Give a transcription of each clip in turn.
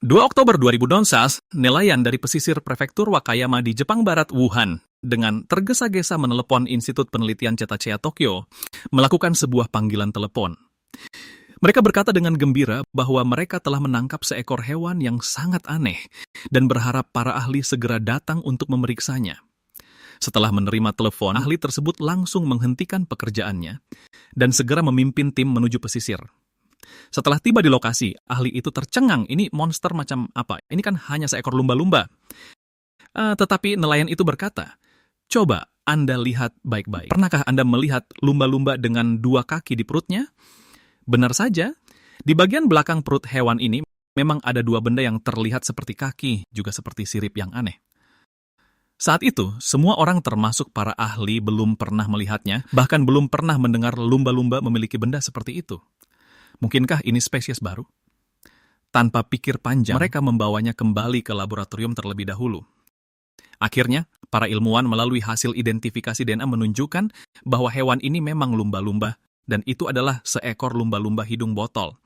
2 Oktober 2012, nelayan dari pesisir prefektur Wakayama di Jepang Barat, Wuhan, dengan tergesa-gesa menelepon Institut Penelitian Cetacea Tokyo, melakukan sebuah panggilan telepon. Mereka berkata dengan gembira bahwa mereka telah menangkap seekor hewan yang sangat aneh dan berharap para ahli segera datang untuk memeriksanya. Setelah menerima telepon, ahli tersebut langsung menghentikan pekerjaannya dan segera memimpin tim menuju pesisir. Setelah tiba di lokasi, ahli itu tercengang, ini monster macam apa? Ini kan hanya seekor lumba-lumba. Tetapi nelayan itu berkata, "Coba Anda lihat baik-baik. Pernahkah Anda melihat lumba-lumba dengan 2 kaki di perutnya?" Benar saja, di bagian belakang perut hewan ini memang ada 2 benda yang terlihat seperti kaki, juga seperti sirip yang aneh. Saat itu, semua orang termasuk para ahli belum pernah melihatnya, bahkan belum pernah mendengar lumba-lumba memiliki benda seperti itu. Mungkinkah ini spesies baru? Tanpa pikir panjang, mereka membawanya kembali ke laboratorium terlebih dahulu. Akhirnya, para ilmuwan melalui hasil identifikasi DNA menunjukkan bahwa hewan ini memang lumba-lumba, dan itu adalah seekor lumba-lumba hidung botol.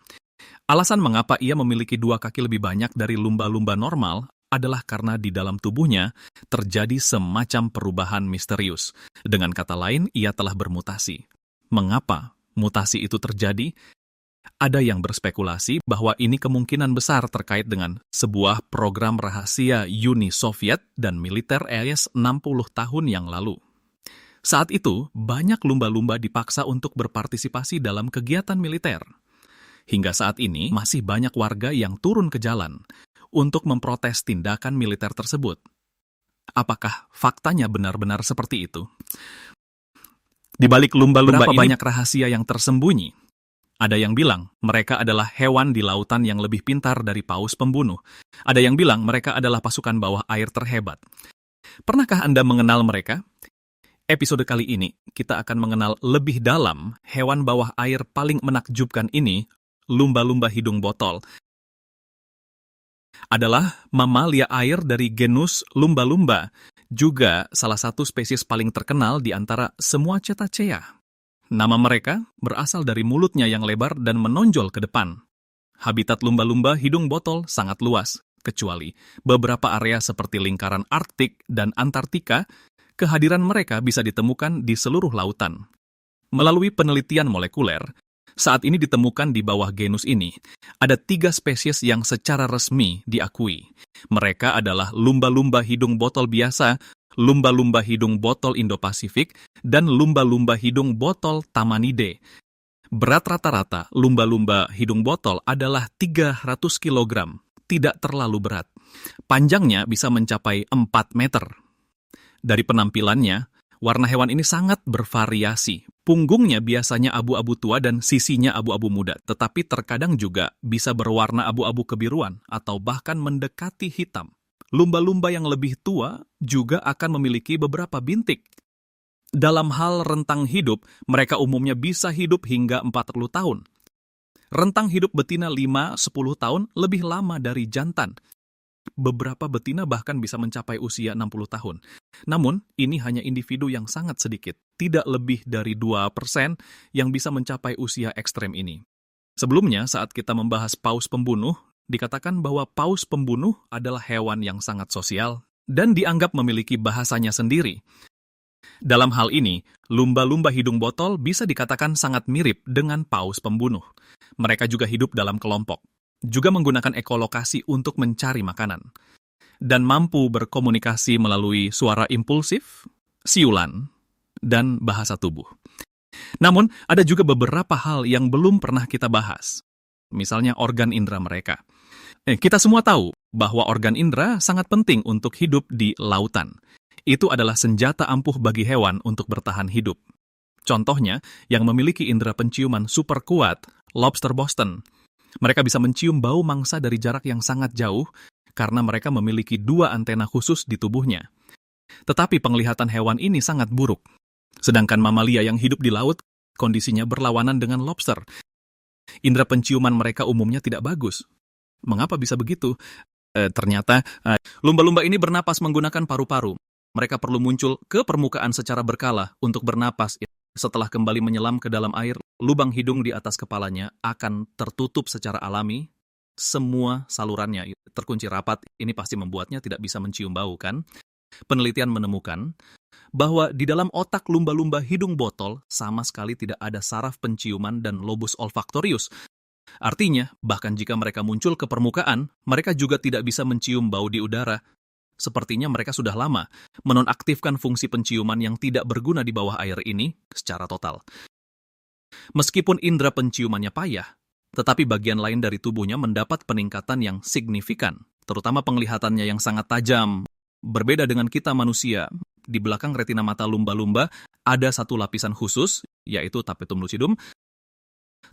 Alasan mengapa ia memiliki 2 kaki lebih banyak dari lumba-lumba normal adalah karena di dalam tubuhnya terjadi semacam perubahan misterius. Dengan kata lain, ia telah bermutasi. Mengapa mutasi itu terjadi? Ada yang berspekulasi bahwa ini kemungkinan besar terkait dengan sebuah program rahasia Uni Soviet dan militer AS 60 tahun yang lalu. Saat itu, banyak lumba-lumba dipaksa untuk berpartisipasi dalam kegiatan militer. Hingga saat ini, masih banyak warga yang turun ke jalan untuk memprotes tindakan militer tersebut. Apakah faktanya benar-benar seperti itu? Di balik lumba-lumba ini, banyak rahasia yang tersembunyi. Ada yang bilang mereka adalah hewan di lautan yang lebih pintar dari paus pembunuh. Ada yang bilang mereka adalah pasukan bawah air terhebat. Pernahkah Anda mengenal mereka? Episode kali ini, kita akan mengenal lebih dalam hewan bawah air paling menakjubkan ini, lumba-lumba hidung botol. Adalah mamalia air dari genus lumba-lumba, juga salah satu spesies paling terkenal di antara semua cetacea. Nama mereka berasal dari mulutnya yang lebar dan menonjol ke depan. Habitat lumba-lumba hidung botol sangat luas, kecuali beberapa area seperti lingkaran Arktik dan Antartika. Kehadiran mereka bisa ditemukan di seluruh lautan. Melalui penelitian molekuler, saat ini ditemukan di bawah genus ini, ada 3 spesies yang secara resmi diakui. Mereka adalah lumba-lumba hidung botol biasa, lumba-lumba hidung botol Indo-Pasifik, dan lumba-lumba hidung botol Tamanidae. Berat rata-rata lumba-lumba hidung botol adalah 300 kg, tidak terlalu berat. Panjangnya bisa mencapai 4 meter. Dari penampilannya, warna hewan ini sangat bervariasi. Punggungnya biasanya abu-abu tua dan sisinya abu-abu muda, tetapi terkadang juga bisa berwarna abu-abu kebiruan atau bahkan mendekati hitam. Lumba-lumba yang lebih tua juga akan memiliki beberapa bintik. Dalam hal rentang hidup, mereka umumnya bisa hidup hingga 40 tahun. Rentang hidup betina 5-10 tahun lebih lama dari jantan. Beberapa betina bahkan bisa mencapai usia 60 tahun. Namun, ini hanya individu yang sangat sedikit, tidak lebih dari 2% yang bisa mencapai usia ekstrem ini. Sebelumnya, saat kita membahas paus pembunuh, dikatakan bahwa paus pembunuh adalah hewan yang sangat sosial dan dianggap memiliki bahasanya sendiri. Dalam hal ini, lumba-lumba hidung botol bisa dikatakan sangat mirip dengan paus pembunuh. Mereka juga hidup dalam kelompok, juga menggunakan ekolokasi untuk mencari makanan, dan mampu berkomunikasi melalui suara impulsif, siulan, dan bahasa tubuh. Namun, ada juga beberapa hal yang belum pernah kita bahas, misalnya organ indera mereka. Kita semua tahu bahwa organ indera sangat penting untuk hidup di lautan. Itu adalah senjata ampuh bagi hewan untuk bertahan hidup. Contohnya, yang memiliki indera penciuman super kuat, lobster Boston. Mereka bisa mencium bau mangsa dari jarak yang sangat jauh karena mereka memiliki 2 antena khusus di tubuhnya. Tetapi penglihatan hewan ini sangat buruk. Sedangkan mamalia yang hidup di laut, kondisinya berlawanan dengan lobster. Indera penciuman mereka umumnya tidak bagus. Mengapa bisa begitu? Ternyata lumba-lumba ini bernapas menggunakan paru-paru. Mereka perlu muncul ke permukaan secara berkala untuk bernapas. Setelah kembali menyelam ke dalam air, lubang hidung di atas kepalanya akan tertutup secara alami semua salurannya terkunci rapat. Ini pasti membuatnya tidak bisa mencium bau, kan? Penelitian menemukan bahwa di dalam otak lumba-lumba hidung botol sama sekali tidak ada saraf penciuman dan lobus olfaktorius. Artinya, bahkan jika mereka muncul ke permukaan, mereka juga tidak bisa mencium bau di udara. Sepertinya mereka sudah lama menonaktifkan fungsi penciuman yang tidak berguna di bawah air ini secara total. Meskipun indera penciumannya payah, tetapi bagian lain dari tubuhnya mendapat peningkatan yang signifikan, terutama penglihatannya yang sangat tajam. Berbeda dengan kita manusia, di belakang retina mata lumba-lumba ada satu lapisan khusus, yaitu tapetum lucidum.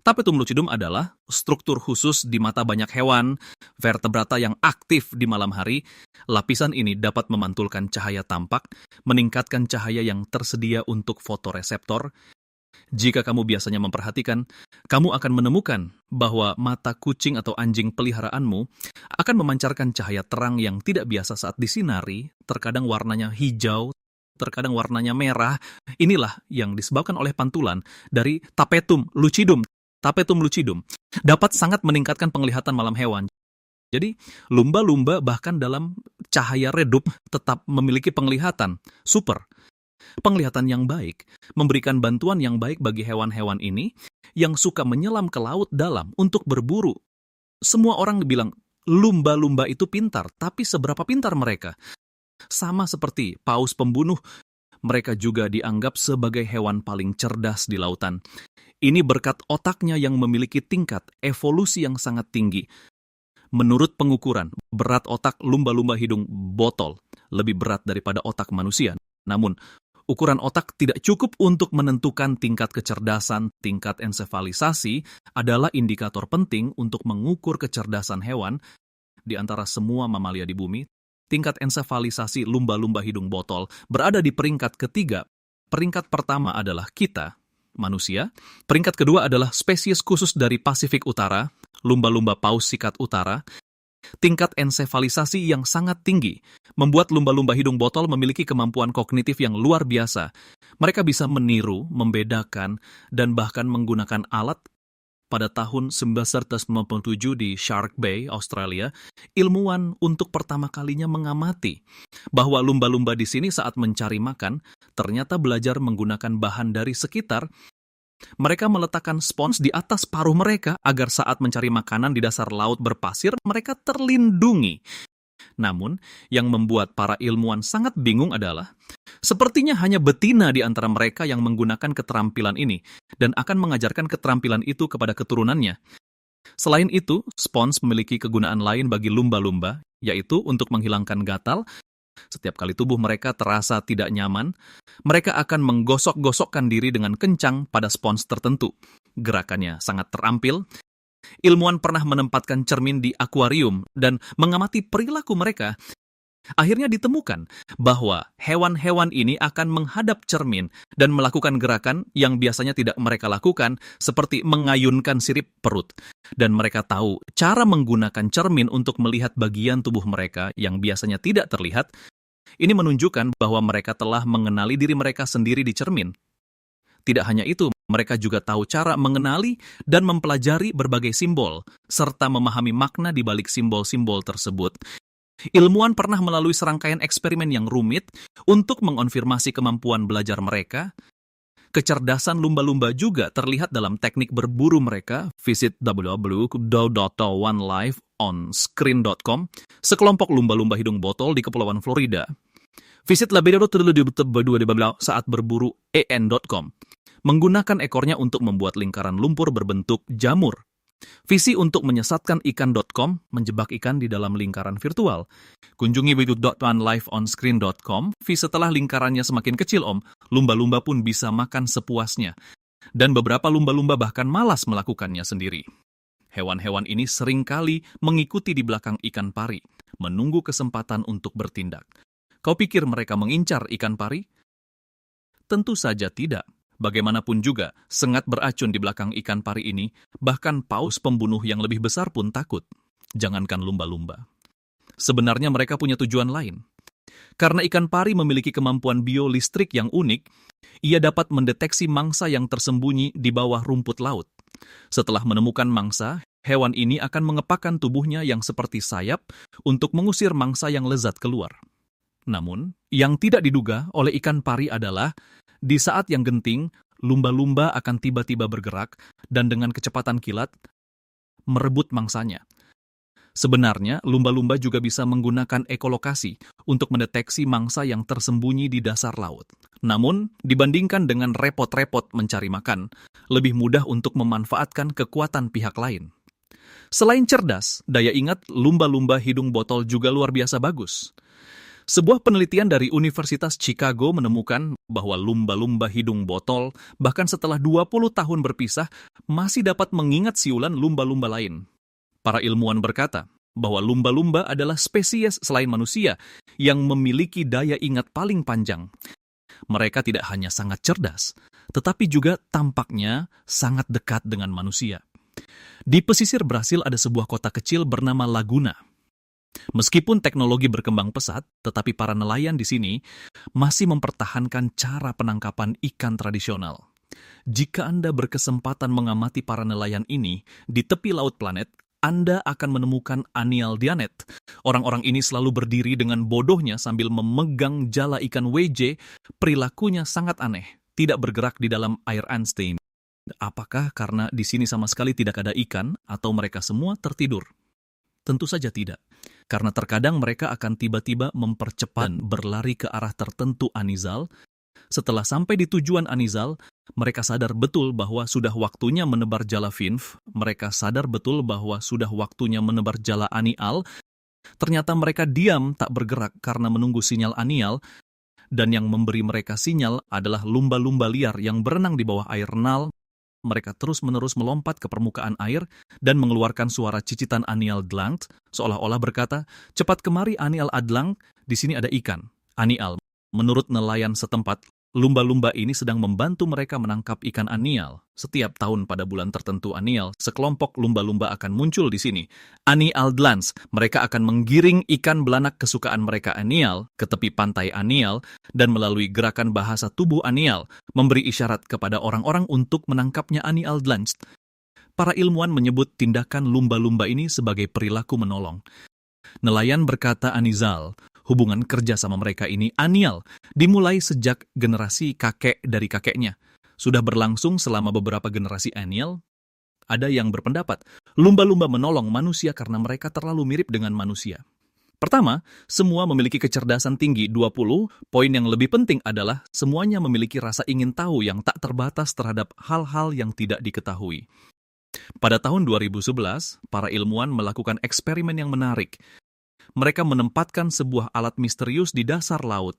Tapetum lucidum adalah struktur khusus di mata banyak hewan, vertebrata yang aktif di malam hari. Lapisan ini dapat memantulkan cahaya tampak, meningkatkan cahaya yang tersedia untuk fotoreseptor. Jika kamu biasanya memperhatikan, kamu akan menemukan bahwa mata kucing atau anjing peliharaanmu akan memancarkan cahaya terang yang tidak biasa saat disinari, terkadang warnanya hijau, terkadang warnanya merah. Inilah yang disebabkan oleh pantulan dari tapetum lucidum. Tapetum lucidum dapat sangat meningkatkan penglihatan malam hewan. Jadi, lumba-lumba bahkan dalam cahaya redup tetap memiliki penglihatan super. Penglihatan yang baik memberikan bantuan yang baik bagi hewan-hewan ini yang suka menyelam ke laut dalam untuk berburu. Semua orang bilang lumba-lumba itu pintar, tapi seberapa pintar mereka? Sama seperti paus pembunuh, mereka juga dianggap sebagai hewan paling cerdas di lautan. Ini berkat otaknya yang memiliki tingkat evolusi yang sangat tinggi. Menurut pengukuran, berat otak lumba-lumba hidung botol lebih berat daripada otak manusia. Namun, ukuran otak tidak cukup untuk menentukan tingkat kecerdasan. Tingkat ensefalisasi adalah indikator penting untuk mengukur kecerdasan hewan di antara semua mamalia di bumi. Tingkat ensefalisasi lumba-lumba hidung botol berada di peringkat ketiga. Peringkat pertama adalah kita, manusia. Peringkat kedua adalah spesies khusus dari Pasifik Utara, lumba-lumba paus sikat utara. Tingkat ensefalisasi yang sangat tinggi membuat lumba-lumba hidung botol memiliki kemampuan kognitif yang luar biasa. Mereka bisa meniru, membedakan, dan bahkan menggunakan alat. Pada tahun 1997 di Shark Bay, Australia, ilmuwan untuk pertama kalinya mengamati bahwa lumba-lumba di sini saat mencari makan ternyata belajar menggunakan bahan dari sekitar. Mereka meletakkan spons di atas paruh mereka agar saat mencari makanan di dasar laut berpasir, mereka terlindungi. Namun, yang membuat para ilmuwan sangat bingung adalah, sepertinya hanya betina di antara mereka yang menggunakan keterampilan ini dan akan mengajarkan keterampilan itu kepada keturunannya. Selain itu, spons memiliki kegunaan lain bagi lumba-lumba, yaitu untuk menghilangkan gatal. Setiap kali tubuh mereka terasa tidak nyaman, mereka akan menggosok-gosokkan diri dengan kencang pada spons tertentu. Gerakannya sangat terampil. Ilmuwan pernah menempatkan cermin di akuarium dan mengamati perilaku mereka. Akhirnya ditemukan bahwa hewan-hewan ini akan menghadap cermin dan melakukan gerakan yang biasanya tidak mereka lakukan, seperti mengayunkan sirip perut. Dan mereka tahu cara menggunakan cermin untuk melihat bagian tubuh mereka yang biasanya tidak terlihat. Ini menunjukkan bahwa mereka telah mengenali diri mereka sendiri di cermin. Tidak hanya itu, mereka juga tahu cara mengenali dan mempelajari berbagai simbol, serta memahami makna di balik simbol-simbol tersebut. Ilmuwan pernah melalui serangkaian eksperimen yang rumit untuk mengonfirmasi kemampuan belajar mereka. Kecerdasan lumba-lumba juga terlihat dalam teknik berburu mereka. Visit www.onelifeonscreen.com, sekelompok lumba-lumba hidung botol di Kepulauan Florida. Visit saat berburu en.com, menggunakan ekornya untuk membuat lingkaran lumpur berbentuk jamur. Visi untuk menyesatkan ikan.com, menjebak ikan di dalam lingkaran virtual. Kunjungi www.onelifeonscreen.com. Setelah lingkarannya semakin kecil, lumba-lumba pun bisa makan sepuasnya. Dan beberapa lumba-lumba bahkan malas melakukannya sendiri. Hewan-hewan ini seringkali mengikuti di belakang ikan pari, menunggu kesempatan untuk bertindak. Kau pikir mereka mengincar ikan pari? Tentu saja tidak. Bagaimanapun juga, sengat beracun di belakang ikan pari ini, bahkan paus pembunuh yang lebih besar pun takut. Jangankan lumba-lumba. Sebenarnya mereka punya tujuan lain. Karena ikan pari memiliki kemampuan biolistrik yang unik, ia dapat mendeteksi mangsa yang tersembunyi di bawah rumput laut. Setelah menemukan mangsa, hewan ini akan mengepakkan tubuhnya yang seperti sayap untuk mengusir mangsa yang lezat keluar. Namun, yang tidak diduga oleh ikan pari adalah, di saat yang genting, lumba-lumba akan tiba-tiba bergerak dan dengan kecepatan kilat merebut mangsanya. Sebenarnya, lumba-lumba juga bisa menggunakan ekolokasi untuk mendeteksi mangsa yang tersembunyi di dasar laut. Namun, dibandingkan dengan repot-repot mencari makan, lebih mudah untuk memanfaatkan kekuatan pihak lain. Selain cerdas, daya ingat lumba-lumba hidung botol juga luar biasa bagus. Sebuah penelitian dari Universitas Chicago menemukan bahwa lumba-lumba hidung botol, bahkan setelah 20 tahun berpisah, masih dapat mengingat siulan lumba-lumba lain. Para ilmuwan berkata bahwa lumba-lumba adalah spesies selain manusia yang memiliki daya ingat paling panjang. Mereka tidak hanya sangat cerdas, tetapi juga tampaknya sangat dekat dengan manusia. Di pesisir Brasil ada sebuah kota kecil bernama Laguna. Meskipun teknologi berkembang pesat, tetapi para nelayan di sini masih mempertahankan cara penangkapan ikan tradisional. Jika Anda berkesempatan mengamati para nelayan ini di tepi laut planet, Anda akan menemukan Anial Dianet. Orang-orang ini selalu berdiri dengan bodohnya sambil memegang jala ikan WJ. Perilakunya sangat aneh, tidak bergerak di dalam air Einstein. Apakah karena di sini sama sekali tidak ada ikan atau mereka semua tertidur? Tentu saja tidak. Karena terkadang mereka akan tiba-tiba mempercepat berlari ke arah tertentu Anizal. Setelah sampai di tujuan Anizal, mereka sadar betul bahwa sudah waktunya menebar jala Finf. Mereka sadar betul bahwa sudah waktunya menebar jala Anial. Ternyata mereka diam tak bergerak karena menunggu sinyal Anial. Dan yang memberi mereka sinyal adalah lumba-lumba liar yang berenang di bawah air Nal. Mereka terus-menerus melompat ke permukaan air dan mengeluarkan suara cicitan Anial Dlang, seolah-olah berkata, "Cepat kemari Anial Adlang, di sini ada ikan." Anial, menurut nelayan setempat, lumba-lumba ini sedang membantu mereka menangkap ikan Anial. Setiap tahun pada bulan tertentu Anial, sekelompok lumba-lumba akan muncul di sini. Anial Dlans, mereka akan menggiring ikan belanak kesukaan mereka Anial ke tepi pantai Anial dan melalui gerakan bahasa tubuh Anial memberi isyarat kepada orang-orang untuk menangkapnya Anial Dlans. Para ilmuwan menyebut tindakan lumba-lumba ini sebagai perilaku menolong. Nelayan berkata Anizal, hubungan kerja sama mereka ini Anial dimulai sejak generasi kakek dari kakeknya. Sudah berlangsung selama beberapa generasi Anial. Ada yang berpendapat, lumba-lumba menolong manusia karena mereka terlalu mirip dengan manusia. Pertama, semua memiliki kecerdasan tinggi 20. Poin yang lebih penting adalah semuanya memiliki rasa ingin tahu yang tak terbatas terhadap hal-hal yang tidak diketahui. Pada tahun 2011, para ilmuwan melakukan eksperimen yang menarik. Mereka menempatkan sebuah alat misterius di dasar laut.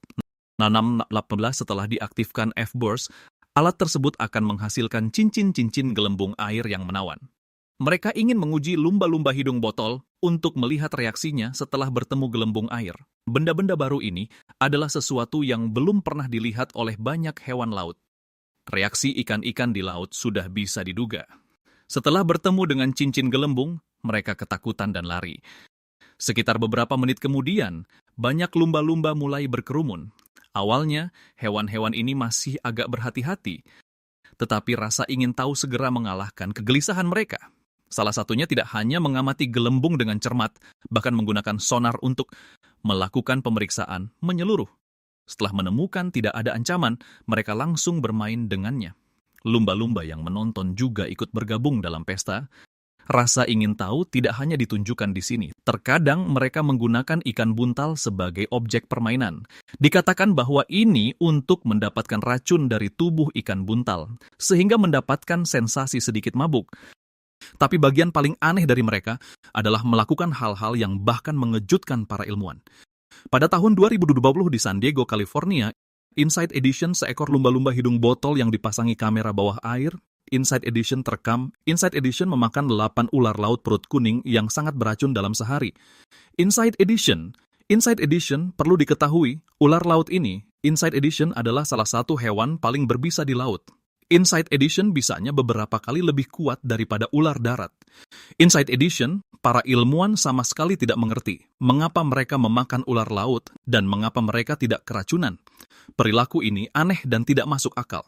18 setelah diaktifkan F-Burst, alat tersebut akan menghasilkan cincin-cincin gelembung air yang menawan. Mereka ingin menguji lumba-lumba hidung botol untuk melihat reaksinya setelah bertemu gelembung air. Benda-benda baru ini adalah sesuatu yang belum pernah dilihat oleh banyak hewan laut. Reaksi ikan-ikan di laut sudah bisa diduga. Setelah bertemu dengan cincin gelembung, mereka ketakutan dan lari. Sekitar beberapa menit kemudian, banyak lumba-lumba mulai berkerumun. Awalnya, hewan-hewan ini masih agak berhati-hati, tetapi rasa ingin tahu segera mengalahkan kegelisahan mereka. Salah satunya tidak hanya mengamati gelembung dengan cermat, bahkan menggunakan sonar untuk melakukan pemeriksaan menyeluruh. Setelah menemukan tidak ada ancaman, mereka langsung bermain dengannya. Lumba-lumba yang menonton juga ikut bergabung dalam pesta. Rasa ingin tahu tidak hanya ditunjukkan di sini. Terkadang mereka menggunakan ikan buntal sebagai objek permainan. Dikatakan bahwa ini untuk mendapatkan racun dari tubuh ikan buntal, sehingga mendapatkan sensasi sedikit mabuk. Tapi bagian paling aneh dari mereka adalah melakukan hal-hal yang bahkan mengejutkan para ilmuwan. Pada tahun 2020 di San Diego, California, Insight Edition, seekor lumba-lumba hidung botol yang dipasangi kamera bawah air, Insight Edition terekam. Insight Edition memakan 8 ular laut perut kuning yang sangat beracun dalam sehari. Insight Edition perlu diketahui, ular laut ini, Insight Edition adalah salah satu hewan paling berbisa di laut. Insight Edition bisanya beberapa kali lebih kuat daripada ular darat. Insight Edition, para ilmuwan sama sekali tidak mengerti mengapa mereka memakan ular laut dan mengapa mereka tidak keracunan. Perilaku ini aneh dan tidak masuk akal.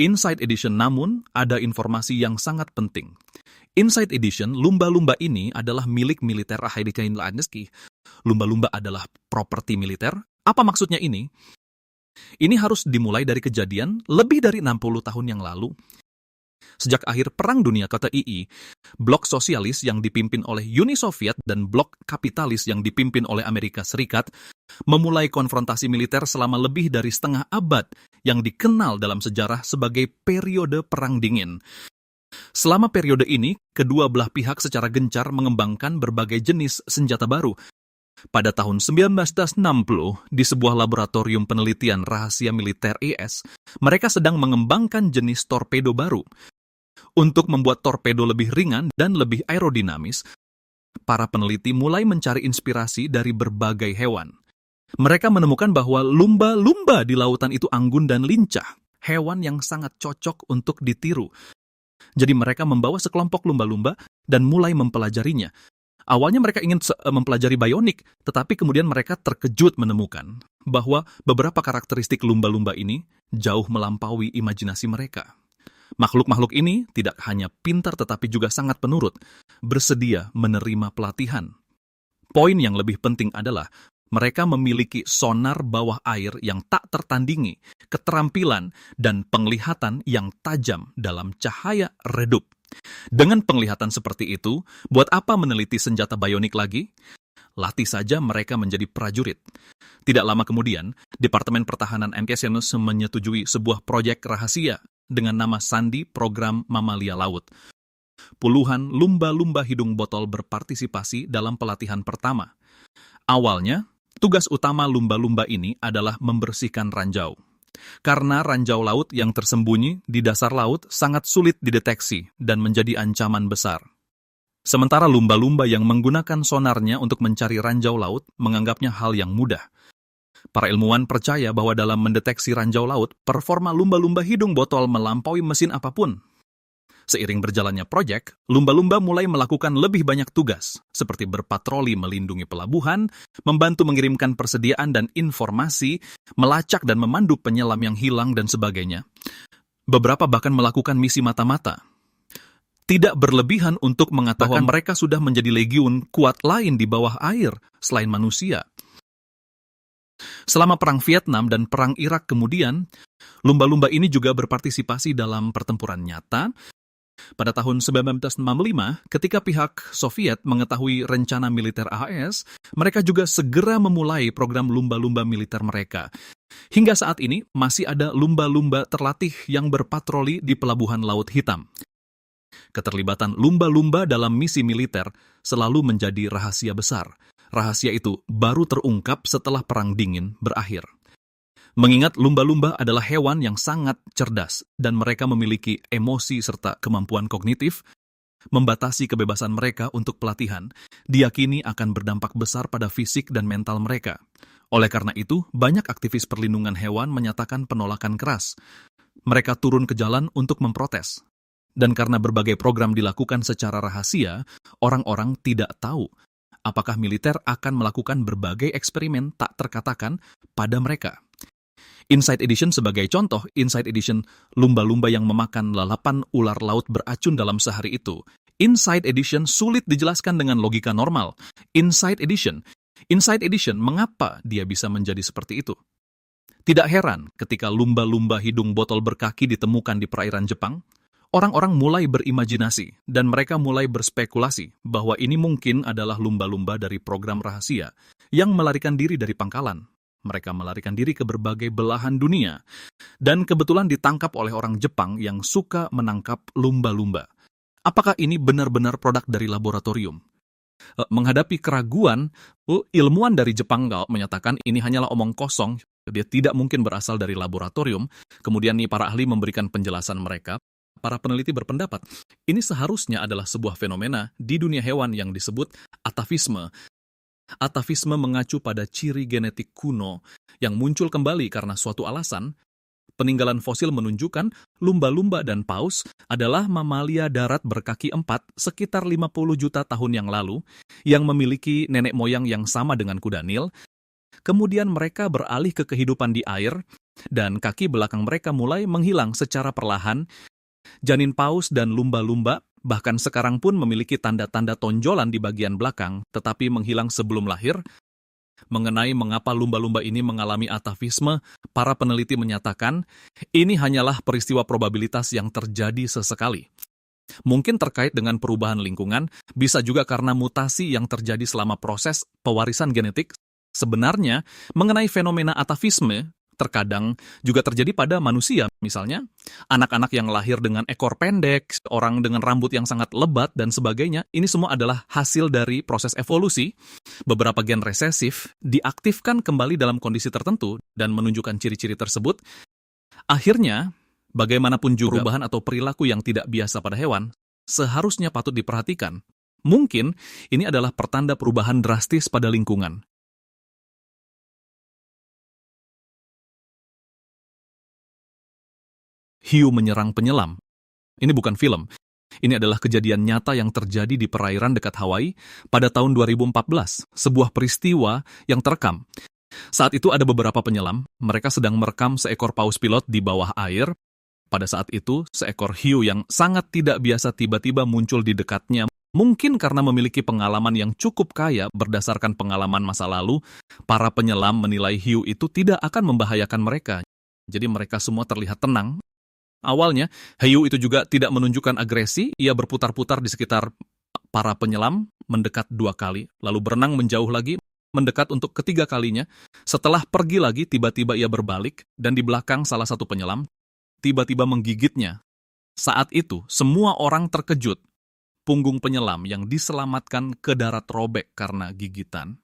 Inside Edition namun ada informasi yang sangat penting. Inside Edition, lumba-lumba ini adalah milik militer Amerikain Lansky. Lumba-lumba adalah properti militer. Apa maksudnya ini? Ini harus dimulai dari kejadian lebih dari 60 tahun yang lalu. Sejak akhir Perang Dunia Ketiga, blok sosialis yang dipimpin oleh Uni Soviet dan blok kapitalis yang dipimpin oleh Amerika Serikat memulai konfrontasi militer selama lebih dari setengah abad yang dikenal dalam sejarah sebagai periode Perang Dingin. Selama periode ini, kedua belah pihak secara gencar mengembangkan berbagai jenis senjata baru. Pada tahun 1960, di sebuah laboratorium penelitian rahasia militer IS, mereka sedang mengembangkan jenis torpedo baru. Untuk membuat torpedo lebih ringan dan lebih aerodinamis, para peneliti mulai mencari inspirasi dari berbagai hewan. Mereka menemukan bahwa lumba-lumba di lautan itu anggun dan lincah, hewan yang sangat cocok untuk ditiru. Jadi mereka membawa sekelompok lumba-lumba dan mulai mempelajarinya. Awalnya mereka ingin mempelajari bionik, tetapi kemudian mereka terkejut menemukan bahwa beberapa karakteristik lumba-lumba ini jauh melampaui imajinasi mereka. Makhluk-makhluk ini tidak hanya pintar tetapi juga sangat penurut, bersedia menerima pelatihan. Poin yang lebih penting adalah mereka memiliki sonar bawah air yang tak tertandingi, keterampilan, dan penglihatan yang tajam dalam cahaya redup. Dengan penglihatan seperti itu, buat apa meneliti senjata bionik lagi? Latih saja mereka menjadi prajurit. Tidak lama kemudian, Departemen Pertahanan MKS menyetujui sebuah proyek rahasia dengan nama Sandi Program Mamalia Laut. Puluhan lumba-lumba hidung botol berpartisipasi dalam pelatihan pertama. Awalnya, tugas utama lumba-lumba ini adalah membersihkan ranjau. Karena ranjau laut yang tersembunyi di dasar laut sangat sulit dideteksi dan menjadi ancaman besar. Sementara lumba-lumba yang menggunakan sonarnya untuk mencari ranjau laut menganggapnya hal yang mudah. Para ilmuwan percaya bahwa dalam mendeteksi ranjau laut, performa lumba-lumba hidung botol melampaui mesin apapun. Seiring berjalannya proyek, lumba-lumba mulai melakukan lebih banyak tugas, seperti berpatroli melindungi pelabuhan, membantu mengirimkan persediaan dan informasi, melacak dan memandu penyelam yang hilang, dan sebagainya. Beberapa bahkan melakukan misi mata-mata. Tidak berlebihan untuk mengatakan mereka sudah menjadi legiun kuat lain di bawah air, selain manusia. Selama Perang Vietnam dan Perang Irak kemudian, lumba-lumba ini juga berpartisipasi dalam pertempuran nyata. Pada tahun 1965, ketika pihak Soviet mengetahui rencana militer AS, mereka juga segera memulai program lumba-lumba militer mereka. Hingga saat ini, masih ada lumba-lumba terlatih yang berpatroli di Pelabuhan Laut Hitam. Keterlibatan lumba-lumba dalam misi militer selalu menjadi rahasia besar. Rahasia itu baru terungkap setelah Perang Dingin berakhir. Mengingat lumba-lumba adalah hewan yang sangat cerdas dan mereka memiliki emosi serta kemampuan kognitif, membatasi kebebasan mereka untuk pelatihan, diyakini akan berdampak besar pada fisik dan mental mereka. Oleh karena itu, banyak aktivis perlindungan hewan menyatakan penolakan keras. Mereka turun ke jalan untuk memprotes. Dan karena berbagai program dilakukan secara rahasia, orang-orang tidak tahu apakah militer akan melakukan berbagai eksperimen tak terkatakan pada mereka. Inside Edition sebagai contoh, Inside Edition lumba-lumba yang memakan lalapan ular laut beracun dalam sehari itu. Inside Edition sulit dijelaskan dengan logika normal. Inside Edition, mengapa dia bisa menjadi seperti itu? Tidak heran ketika lumba-lumba hidung botol berkaki ditemukan di perairan Jepang, orang-orang mulai berimajinasi dan mereka mulai berspekulasi bahwa ini mungkin adalah lumba-lumba dari program rahasia yang melarikan diri dari pangkalan. Mereka melarikan diri ke berbagai belahan dunia, dan kebetulan ditangkap oleh orang Jepang yang suka menangkap lumba-lumba. Apakah ini benar-benar produk dari laboratorium? Menghadapi keraguan, ilmuwan dari Jepang menyatakan ini hanyalah omong kosong, dia tidak mungkin berasal dari laboratorium. Kemudian para ahli memberikan penjelasan mereka. Para peneliti berpendapat, ini seharusnya adalah sebuah fenomena di dunia hewan yang disebut atavisme. Atavisme mengacu pada ciri genetik kuno yang muncul kembali karena suatu alasan. Peninggalan fosil menunjukkan lumba-lumba dan paus adalah mamalia darat berkaki 4 sekitar 50 juta tahun yang lalu yang memiliki nenek moyang yang sama dengan kuda Nil. Kemudian mereka beralih ke kehidupan di air dan kaki belakang mereka mulai menghilang secara perlahan. Janin paus dan lumba-lumba bahkan sekarang pun memiliki tanda-tanda tonjolan di bagian belakang, tetapi menghilang sebelum lahir. Mengenai mengapa lumba-lumba ini mengalami atavisme, para peneliti menyatakan ini hanyalah peristiwa probabilitas yang terjadi sesekali. Mungkin terkait dengan perubahan lingkungan, bisa juga karena mutasi yang terjadi selama proses pewarisan genetik. Sebenarnya, mengenai fenomena atavisme, terkadang juga terjadi pada manusia. Misalnya, anak-anak yang lahir dengan ekor pendek, orang dengan rambut yang sangat lebat, dan sebagainya. Ini semua adalah hasil dari proses evolusi. Beberapa gen resesif diaktifkan kembali dalam kondisi tertentu dan menunjukkan ciri-ciri tersebut. Akhirnya, bagaimanapun juga perubahan atau perilaku yang tidak biasa pada hewan, seharusnya patut diperhatikan. Mungkin ini adalah pertanda perubahan drastis pada lingkungan. Hiu menyerang penyelam. Ini bukan film. Ini adalah kejadian nyata yang terjadi di perairan dekat Hawaii pada tahun 2014, sebuah peristiwa yang terekam. Saat itu ada beberapa penyelam, mereka sedang merekam seekor paus pilot di bawah air. Pada saat itu, seekor hiu yang sangat tidak biasa tiba-tiba muncul di dekatnya. Mungkin karena memiliki pengalaman yang cukup kaya berdasarkan pengalaman masa lalu, para penyelam menilai hiu itu tidak akan membahayakan mereka. Jadi mereka semua terlihat tenang. Awalnya, hiu itu juga tidak menunjukkan agresi, ia berputar-putar di sekitar para penyelam, mendekat 2 kali, lalu berenang menjauh lagi, mendekat untuk ketiga kalinya. Setelah pergi lagi, tiba-tiba ia berbalik, dan di belakang salah satu penyelam, tiba-tiba menggigitnya. Saat itu, semua orang terkejut. Punggung penyelam yang diselamatkan ke darat robek karena gigitan.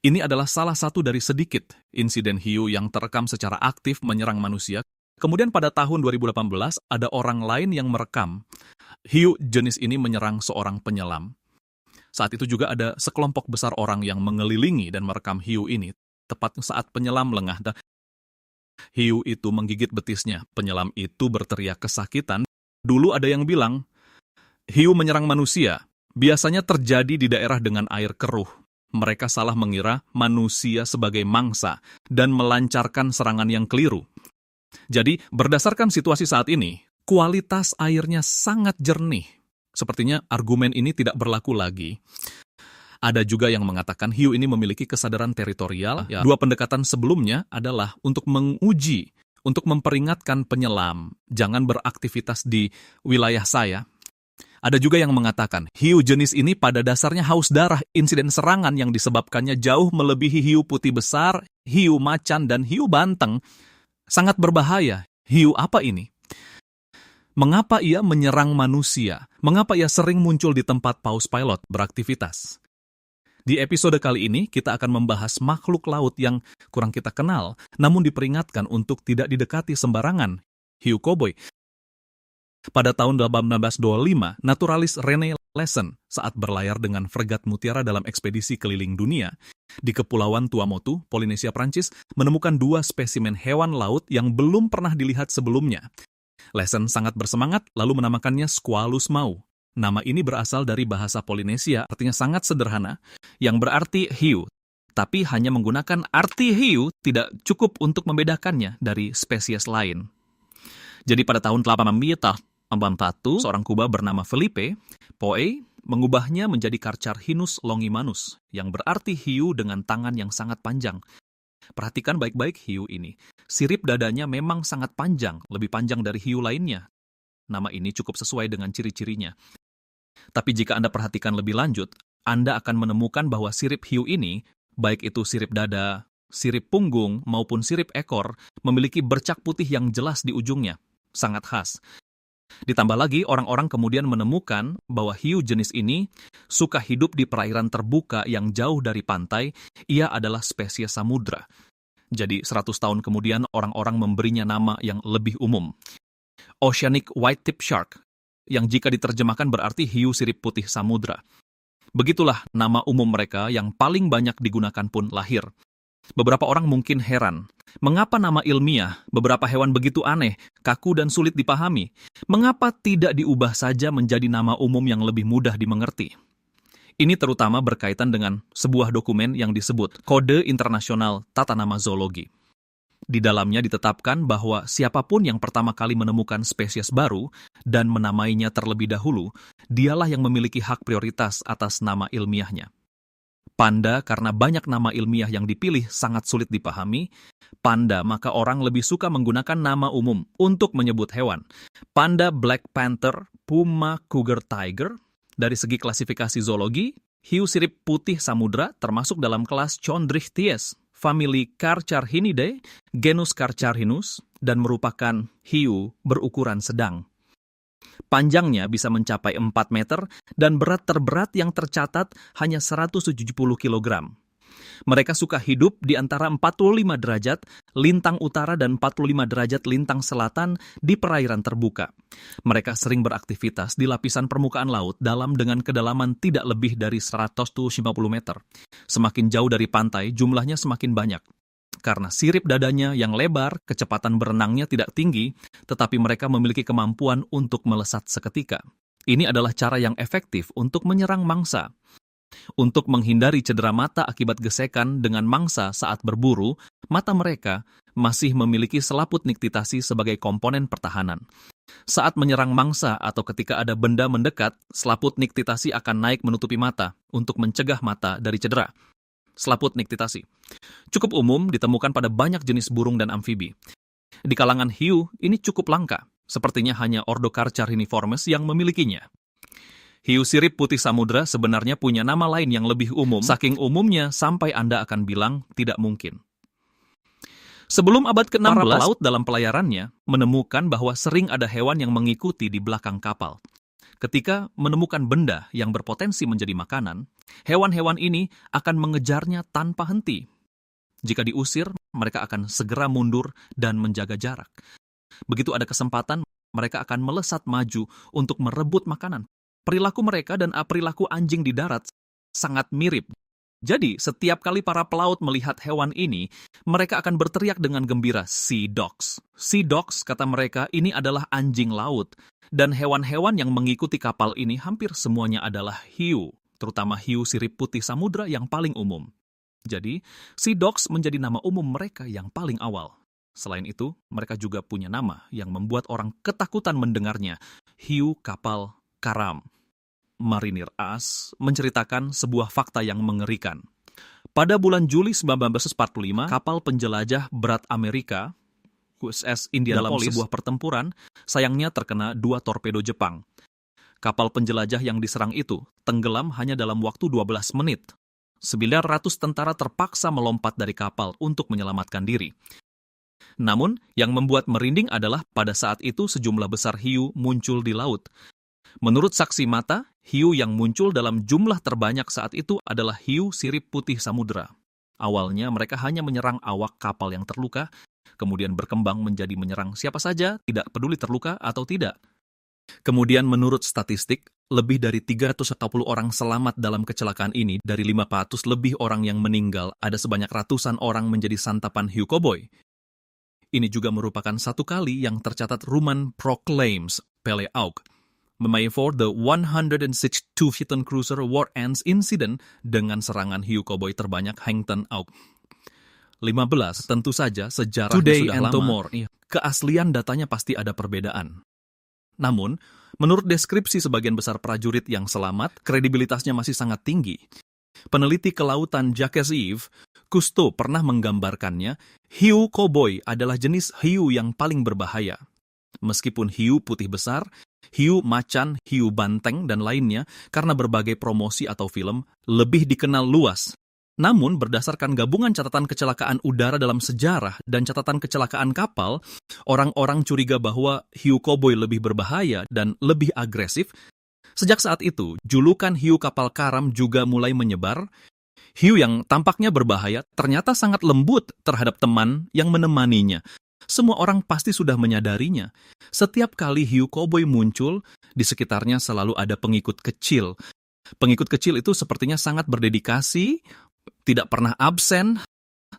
Ini adalah salah satu dari sedikit insiden hiu yang terekam secara aktif menyerang manusia. Kemudian pada tahun 2018, ada orang lain yang merekam hiu jenis ini menyerang seorang penyelam. Saat itu juga ada sekelompok besar orang yang mengelilingi dan merekam hiu ini. Tepat saat penyelam lengah, hiu itu menggigit betisnya. Penyelam itu berteriak kesakitan. Dulu ada yang bilang, hiu menyerang manusia biasanya terjadi di daerah dengan air keruh. Mereka salah mengira manusia sebagai mangsa dan melancarkan serangan yang keliru. Jadi, berdasarkan situasi saat ini, kualitas airnya sangat jernih. Sepertinya argumen ini tidak berlaku lagi. Ada juga yang mengatakan hiu ini memiliki kesadaran teritorial. Dua pendekatan sebelumnya adalah untuk menguji, untuk memperingatkan penyelam, jangan beraktivitas di wilayah saya. Ada juga yang mengatakan, hiu jenis ini pada dasarnya haus darah. Insiden serangan yang disebabkannya jauh melebihi hiu putih besar, hiu macan, dan hiu banteng. Sangat berbahaya. Hiu apa ini? Mengapa ia menyerang manusia? Mengapa ia sering muncul di tempat paus pilot beraktivitas? Di episode kali ini, kita akan membahas makhluk laut yang kurang kita kenal, namun diperingatkan untuk tidak didekati sembarangan, hiu koboi. Pada tahun 1825, naturalis René Lesson saat berlayar dengan fregat Mutiara dalam ekspedisi keliling dunia, di Kepulauan Tuamotu, Polinesia Prancis, menemukan 2 spesimen hewan laut yang belum pernah dilihat sebelumnya. Lesson sangat bersemangat, lalu menamakannya Squalus mau. Nama ini berasal dari bahasa Polinesia, artinya sangat sederhana, yang berarti hiu. Tapi hanya menggunakan arti hiu tidak cukup untuk membedakannya dari spesies lain. Jadi pada tahun 1841, seorang Kuba bernama Felipe Poe mengubahnya menjadi Carcharhinus longimanus, yang berarti hiu dengan tangan yang sangat panjang. Perhatikan baik-baik hiu ini. Sirip dadanya memang sangat panjang, lebih panjang dari hiu lainnya. Nama ini cukup sesuai dengan ciri-cirinya. Tapi jika Anda perhatikan lebih lanjut, Anda akan menemukan bahwa sirip hiu ini, baik itu sirip dada, sirip punggung, maupun sirip ekor, memiliki bercak putih yang jelas di ujungnya. Sangat khas. Ditambah lagi, orang-orang kemudian menemukan bahwa hiu jenis ini suka hidup di perairan terbuka yang jauh dari pantai. Ia adalah spesies samudra. Jadi 100 tahun kemudian orang-orang memberinya nama yang lebih umum. Oceanic White-Tip Shark, yang jika diterjemahkan berarti hiu sirip putih samudra. Begitulah nama umum mereka yang paling banyak digunakan pun lahir. Beberapa orang mungkin heran, mengapa nama ilmiah beberapa hewan begitu aneh, kaku dan sulit dipahami? Mengapa tidak diubah saja menjadi nama umum yang lebih mudah dimengerti? Ini terutama berkaitan dengan sebuah dokumen yang disebut Kode Internasional Tata Nama Zoologi. Di dalamnya ditetapkan bahwa siapapun yang pertama kali menemukan spesies baru dan menamainya terlebih dahulu, dialah yang memiliki hak prioritas atas nama ilmiahnya. Panda, karena banyak nama ilmiah yang dipilih sangat sulit dipahami, panda maka orang lebih suka menggunakan nama umum untuk menyebut hewan. Panda Black Panther, Puma Cougar Tiger. Dari segi klasifikasi zoologi, hiu sirip putih samudra termasuk dalam kelas Chondrichthyes, famili Carcharhinidae, genus Carcharhinus, dan merupakan hiu berukuran sedang. Panjangnya bisa mencapai 4 meter dan berat terberat yang tercatat hanya 170 kg. Mereka suka hidup di antara 45 derajat lintang utara dan 45 derajat lintang selatan di perairan terbuka. Mereka sering beraktivitas di lapisan permukaan laut dalam dengan kedalaman tidak lebih dari 150 meter. Semakin jauh dari pantai, jumlahnya semakin banyak. Karena sirip dadanya yang lebar, kecepatan berenangnya tidak tinggi, tetapi mereka memiliki kemampuan untuk melesat seketika. Ini adalah cara yang efektif untuk menyerang mangsa. Untuk menghindari cedera mata akibat gesekan dengan mangsa saat berburu, mata mereka masih memiliki selaput niktitasi sebagai komponen pertahanan. Saat menyerang mangsa atau ketika ada benda mendekat, selaput niktitasi akan naik menutupi mata untuk mencegah mata dari cedera. Selaput niktitasi cukup umum ditemukan pada banyak jenis burung dan amfibi. Di kalangan hiu, ini cukup langka. Sepertinya hanya ordo Carcharhiniformes yang memilikinya. Hiu sirip putih samudra sebenarnya punya nama lain yang lebih umum, saking umumnya sampai Anda akan bilang tidak mungkin. Sebelum abad ke-16, para pelaut dalam pelayarannya menemukan bahwa sering ada hewan yang mengikuti di belakang kapal. Ketika menemukan benda yang berpotensi menjadi makanan, hewan-hewan ini akan mengejarnya tanpa henti. Jika diusir, mereka akan segera mundur dan menjaga jarak. Begitu ada kesempatan, mereka akan melesat maju untuk merebut makanan. Perilaku mereka dan perilaku anjing di darat sangat mirip. Jadi, setiap kali para pelaut melihat hewan ini, mereka akan berteriak dengan gembira, "Sea dogs." Sea dogs, kata mereka, ini adalah anjing laut. Dan hewan-hewan yang mengikuti kapal ini hampir semuanya adalah hiu, terutama hiu sirip putih samudra yang paling umum. Jadi, sea dogs menjadi nama umum mereka yang paling awal. Selain itu, mereka juga punya nama yang membuat orang ketakutan mendengarnya, hiu kapal karam. Marinir As menceritakan sebuah fakta yang mengerikan. Pada bulan Juli 1945, kapal penjelajah berat Amerika, USS Indianapolis, dalam sebuah pertempuran, sayangnya terkena 2 torpedo Jepang. Kapal penjelajah yang diserang itu tenggelam hanya dalam waktu 12 menit. 900 tentara terpaksa melompat dari kapal untuk menyelamatkan diri. Namun, yang membuat merinding adalah pada saat itu sejumlah besar hiu muncul di laut. Menurut saksi mata, hiu yang muncul dalam jumlah terbanyak saat itu adalah hiu sirip putih samudra. Awalnya mereka hanya menyerang awak kapal yang terluka, kemudian berkembang menjadi menyerang siapa saja, tidak peduli terluka atau tidak. Kemudian menurut statistik, lebih dari 340 orang selamat dalam kecelakaan ini, dari 500 lebih orang yang meninggal, ada sebanyak ratusan orang menjadi santapan hiu koboi. Ini juga merupakan satu kali yang tercatat Ruman proclaims Pele Auk, for the 162 Hiten Cruiser War Ends Incident dengan serangan hiu koboi terbanyak Hankton Auk. 15, tentu saja sejarah Today sudah and lama. Tomorrow. Keaslian datanya pasti ada perbedaan. Namun, menurut deskripsi sebagian besar prajurit yang selamat, kredibilitasnya masih sangat tinggi. Peneliti kelautan Jacques Yves Cousteau pernah menggambarkannya, hiu koboi adalah jenis hiu yang paling berbahaya. Meskipun hiu putih besar, hiu macan, hiu banteng, dan lainnya, karena berbagai promosi atau film, lebih dikenal luas. Namun, berdasarkan gabungan catatan kecelakaan udara dalam sejarah dan catatan kecelakaan kapal, orang-orang curiga bahwa hiu koboi lebih berbahaya dan lebih agresif. Sejak saat itu, julukan hiu kapal karam juga mulai menyebar. Hiu yang tampaknya berbahaya ternyata sangat lembut terhadap teman yang menemaninya. Semua orang pasti sudah menyadarinya. Setiap kali hiu koboi muncul, di sekitarnya selalu ada pengikut kecil. Pengikut kecil itu sepertinya sangat berdedikasi, tidak pernah absen.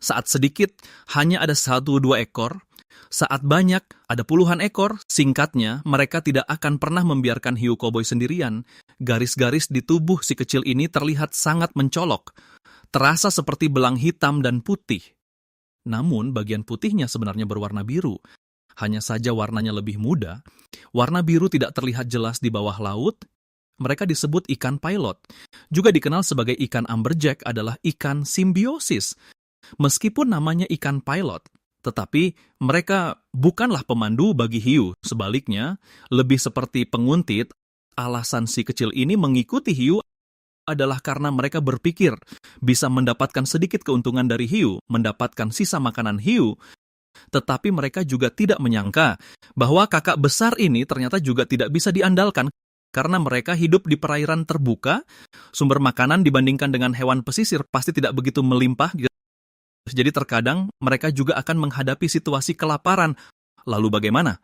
Saat sedikit, hanya ada 1-2 ekor. Saat banyak, ada puluhan ekor. Singkatnya, mereka tidak akan pernah membiarkan hiu koboi sendirian. Garis-garis di tubuh si kecil ini terlihat sangat mencolok. Terasa seperti belang hitam dan putih. namun bagian putihnya sebenarnya berwarna biru. Hanya saja warnanya lebih muda. Warna biru tidak terlihat jelas di bawah laut. Mereka disebut ikan pilot. Juga dikenal sebagai ikan amberjack adalah ikan simbiosis. Meskipun namanya ikan pilot, tetapi mereka bukanlah pemandu bagi hiu. Sebaliknya, lebih seperti penguntit. Alasan si kecil ini mengikuti hiu adalah karena mereka berpikir bisa mendapatkan sedikit keuntungan dari hiu, mendapatkan sisa makanan hiu. Tetapi mereka juga tidak menyangka bahwa kakak besar ini ternyata juga tidak bisa diandalkan karena mereka hidup di perairan terbuka, sumber makanan dibandingkan dengan hewan pesisir pasti tidak begitu melimpah. Jadi terkadang mereka juga akan menghadapi situasi kelaparan. Lalu bagaimana?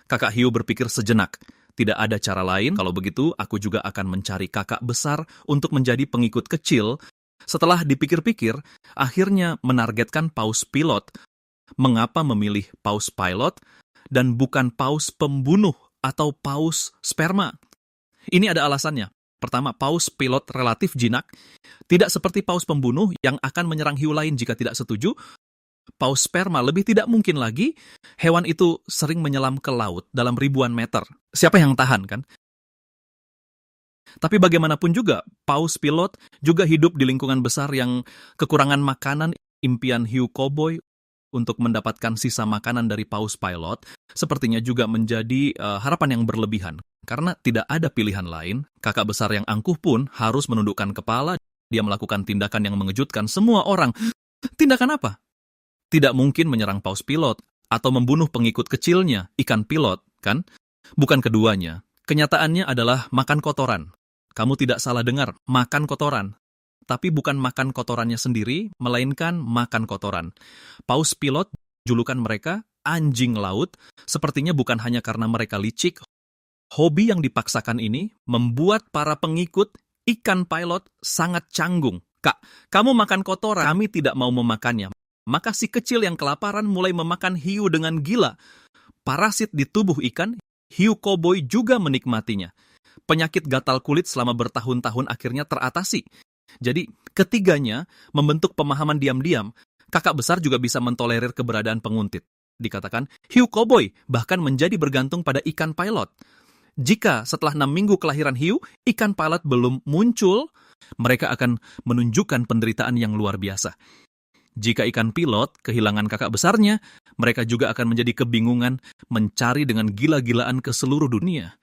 Kakak hiu berpikir sejenak. Tidak ada cara lain, kalau begitu aku juga akan mencari kakak besar untuk menjadi pengikut kecil. Setelah dipikir-pikir, akhirnya menargetkan paus pilot. Mengapa memilih paus pilot dan bukan paus pembunuh atau paus sperma? Ini ada alasannya. Pertama, paus pilot relatif jinak, tidak seperti paus pembunuh yang akan menyerang hiu lain jika tidak setuju. Paus sperma lebih tidak mungkin lagi, hewan itu sering menyelam ke laut dalam ribuan meter. Siapa yang tahan, kan? Tapi bagaimanapun juga, paus pilot juga hidup di lingkungan besar yang kekurangan makanan. Impian hiu koboi untuk mendapatkan sisa makanan dari paus pilot sepertinya juga menjadi harapan yang berlebihan. Karena tidak ada pilihan lain, kakak besar yang angkuh pun harus menundukkan kepala. Dia melakukan tindakan yang mengejutkan semua orang. Tindakan apa? Tidak mungkin menyerang paus pilot atau membunuh pengikut kecilnya, ikan pilot, kan? Bukan keduanya. Kenyataannya adalah makan kotoran. Kamu tidak salah dengar, makan kotoran. Tapi bukan makan kotorannya sendiri, melainkan makan kotoran. Paus pilot, julukan mereka, anjing laut, sepertinya bukan hanya karena mereka licik. Hobi yang dipaksakan ini membuat para pengikut ikan pilot sangat canggung. Kak, kamu makan kotoran, kami tidak mau memakannya. Maka si kecil yang kelaparan mulai memakan hiu dengan gila. Parasit di tubuh ikan, hiu koboi juga menikmatinya. Penyakit gatal kulit selama bertahun-tahun akhirnya teratasi. Jadi, ketiganya membentuk pemahaman diam-diam, kakak besar juga bisa mentolerir keberadaan penguntit. Dikatakan, hiu koboi bahkan menjadi bergantung pada ikan pilot. Jika setelah 6 minggu kelahiran hiu, ikan pilot belum muncul, mereka akan menunjukkan penderitaan yang luar biasa. Jika ikan pilot kehilangan kakak besarnya, mereka juga akan menjadi kebingungan mencari dengan gila-gilaan ke seluruh dunia.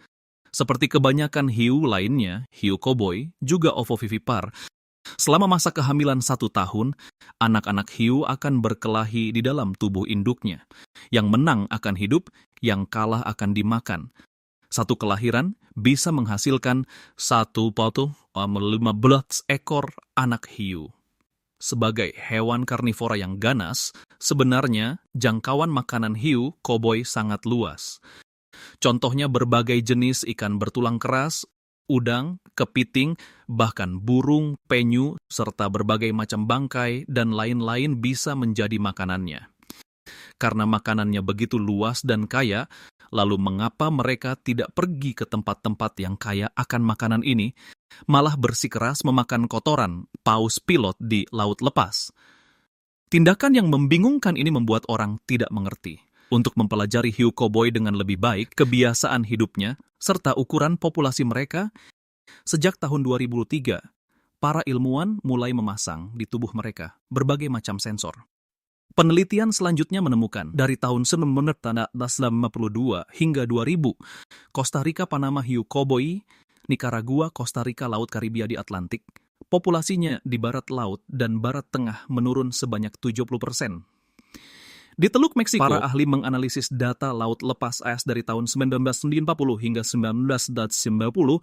Seperti kebanyakan hiu lainnya, hiu koboi juga ovovivipar. Selama masa kehamilan 1 tahun, anak-anak hiu akan berkelahi di dalam tubuh induknya. Yang menang akan hidup, yang kalah akan dimakan. Satu kelahiran bisa menghasilkan 15 ekor anak hiu. Sebagai hewan karnivora yang ganas, sebenarnya jangkauan makanan hiu koboi sangat luas. Contohnya berbagai jenis ikan bertulang keras, udang, kepiting, bahkan burung, penyu, serta berbagai macam bangkai dan lain-lain bisa menjadi makanannya. Karena makanannya begitu luas dan kaya, lalu mengapa mereka tidak pergi ke tempat-tempat yang kaya akan makanan ini, malah bersikeras memakan kotoran paus pilot di laut lepas? Tindakan yang membingungkan ini membuat orang tidak mengerti. Untuk mempelajari hiu koboi dengan lebih baik, kebiasaan hidupnya, serta ukuran populasi mereka, sejak tahun 2003, para ilmuwan mulai memasang di tubuh mereka berbagai macam sensor. Penelitian selanjutnya menemukan dari tahun 1952 hingga 2000, Costa Rica, Panama hiu koboi, Nicaragua, Costa Rica, Laut Karibia di Atlantik, populasinya di barat laut dan barat tengah menurun sebanyak 70%. Di Teluk Meksiko, para ahli menganalisis data laut lepas AS dari tahun 1940 hingga 1990,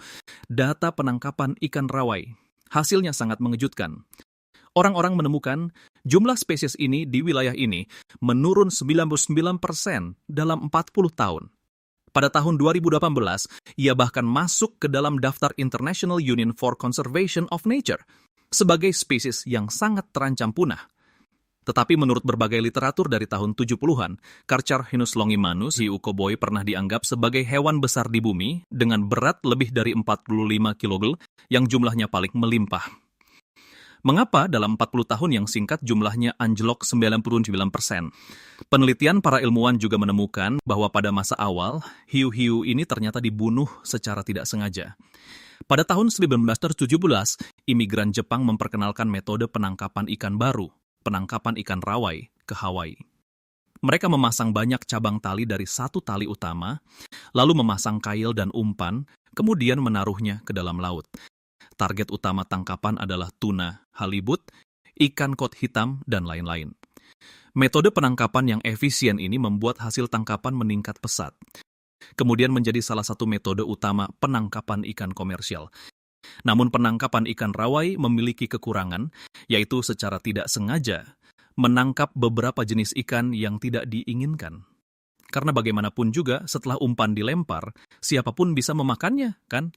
data penangkapan ikan rawai. Hasilnya sangat mengejutkan. Orang-orang menemukan jumlah spesies ini di wilayah ini menurun 99% dalam 40 tahun. Pada tahun 2018, ia bahkan masuk ke dalam daftar International Union for Conservation of Nature sebagai spesies yang sangat terancam punah. Tetapi menurut berbagai literatur dari tahun 70-an, Carcharhinus longimanus, hiu koboi pernah dianggap sebagai hewan besar di bumi dengan berat lebih dari 45 kg yang jumlahnya paling melimpah. Mengapa dalam 40 tahun yang singkat jumlahnya anjlok 99%? Penelitian para ilmuwan juga menemukan bahwa pada masa awal, hiu-hiu ini ternyata dibunuh secara tidak sengaja. Pada tahun 1917, imigran Jepang memperkenalkan metode penangkapan ikan baru, penangkapan ikan rawai, ke Hawaii. Mereka memasang banyak cabang tali dari satu tali utama, lalu memasang kail dan umpan, kemudian menaruhnya ke dalam laut. Target utama tangkapan adalah tuna, halibut, ikan kot hitam, dan lain-lain. Metode penangkapan yang efisien ini membuat hasil tangkapan meningkat pesat. Kemudian menjadi salah satu metode utama penangkapan ikan komersial. Namun penangkapan ikan rawai memiliki kekurangan, yaitu secara tidak sengaja menangkap beberapa jenis ikan yang tidak diinginkan. Karena bagaimanapun juga setelah umpan dilempar, siapapun bisa memakannya, kan?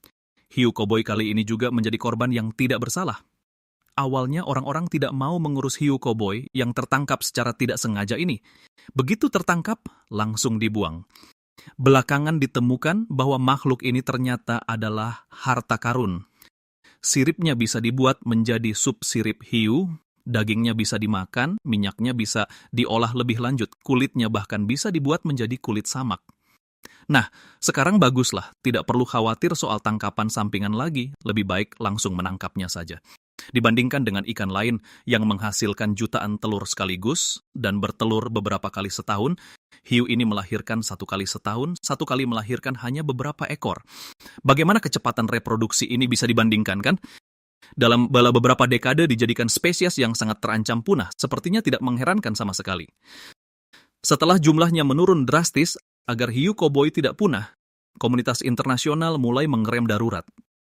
Hiu koboi kali ini juga menjadi korban yang tidak bersalah. Awalnya orang-orang tidak mau mengurus hiu koboi yang tertangkap secara tidak sengaja ini. Begitu tertangkap, langsung dibuang. Belakangan ditemukan bahwa makhluk ini ternyata adalah harta karun. Siripnya bisa dibuat menjadi sup sirip hiu, dagingnya bisa dimakan, minyaknya bisa diolah lebih lanjut, kulitnya bahkan bisa dibuat menjadi kulit samak. Nah, sekarang baguslah, tidak perlu khawatir soal tangkapan sampingan lagi, lebih baik langsung menangkapnya saja. Dibandingkan dengan ikan lain yang menghasilkan jutaan telur sekaligus dan bertelur beberapa kali setahun, hiu ini melahirkan satu kali setahun, satu kali melahirkan hanya beberapa ekor. Bagaimana kecepatan reproduksi ini bisa dibandingkan, kan? Dalam beberapa dekade dijadikan spesies yang sangat terancam punah, sepertinya tidak mengherankan sama sekali. Setelah jumlahnya menurun drastis, agar hiu koboi tidak punah, komunitas internasional mulai mengerem darurat.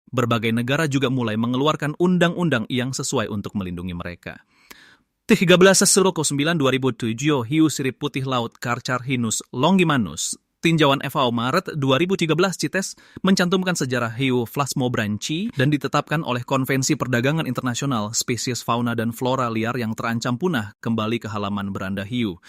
Berbagai negara juga mulai mengeluarkan undang-undang yang sesuai untuk melindungi mereka. 13 9 2007 hiu sirip putih laut Carcharhinus longimanus tinjauan FAO Maret 2013 CITES mencantumkan sejarah hiu Phasmobranchi dan ditetapkan oleh Konvensi Perdagangan Internasional spesies fauna dan flora liar yang terancam punah kembali ke halaman beranda hiu.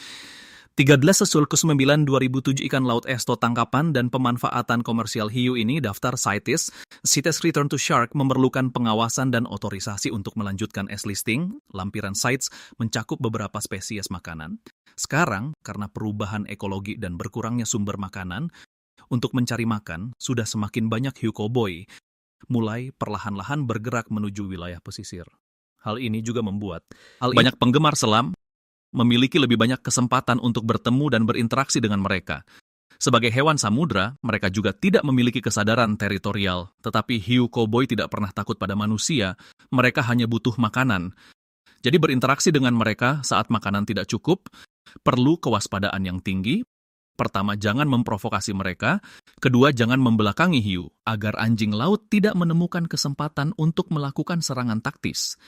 13/9 2007 ikan laut esto tangkapan dan pemanfaatan komersial hiu ini daftar CITES. CITES Return to Shark memerlukan pengawasan dan otorisasi untuk melanjutkan S-listing. Lampiran CITES mencakup beberapa spesies makanan. Sekarang, karena perubahan ekologi dan berkurangnya sumber makanan, untuk mencari makan sudah semakin banyak hiu koboi, mulai perlahan-lahan bergerak menuju wilayah pesisir. Hal ini juga membuat banyak penggemar selam memiliki lebih banyak kesempatan untuk bertemu dan berinteraksi dengan mereka. Sebagai hewan samudra, mereka juga tidak memiliki kesadaran teritorial, tetapi hiu koboi tidak pernah takut pada manusia, mereka hanya butuh makanan. Jadi berinteraksi dengan mereka saat makanan tidak cukup, perlu kewaspadaan yang tinggi. Pertama, jangan memprovokasi mereka. Kedua, jangan membelakangi hiu, agar anjing laut tidak menemukan kesempatan untuk melakukan serangan taktis.